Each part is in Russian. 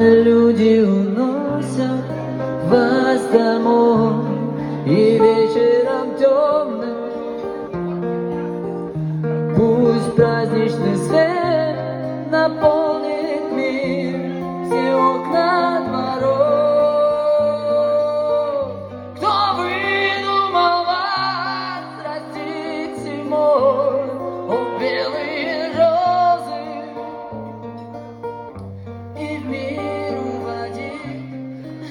Люди уносят вас домой, и вечером темным пусть праздничный свет наполнит мир, все окна дворов. Кто выдумал вас растить зимой, о, белые розы, и в мир уводить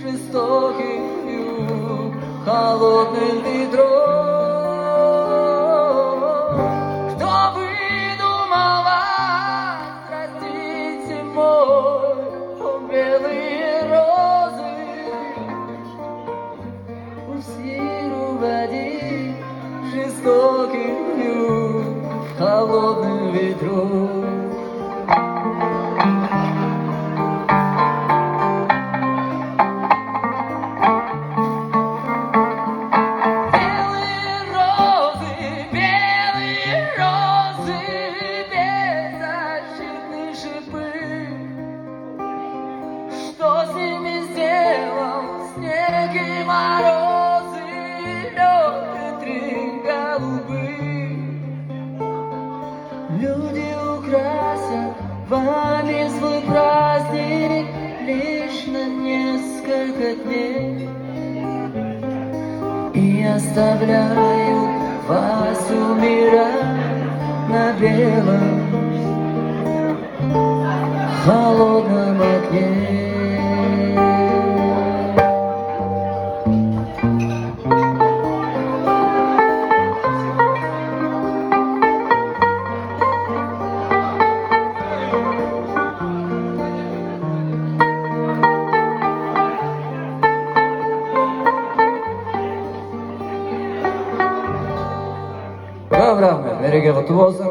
жестоких юг, холодных ветров. Кто выдумал вас растить зимой, о, белые розы, пусть мир уводить жестоких юг, холодных ветров. Что с ними сделал снег и морозы, лед, ветры голубые? Люди украсят вами свой праздник лишь на несколько дней и оставляют вас умирать на белом холодном окне. Программа «Мереге құтты болсын».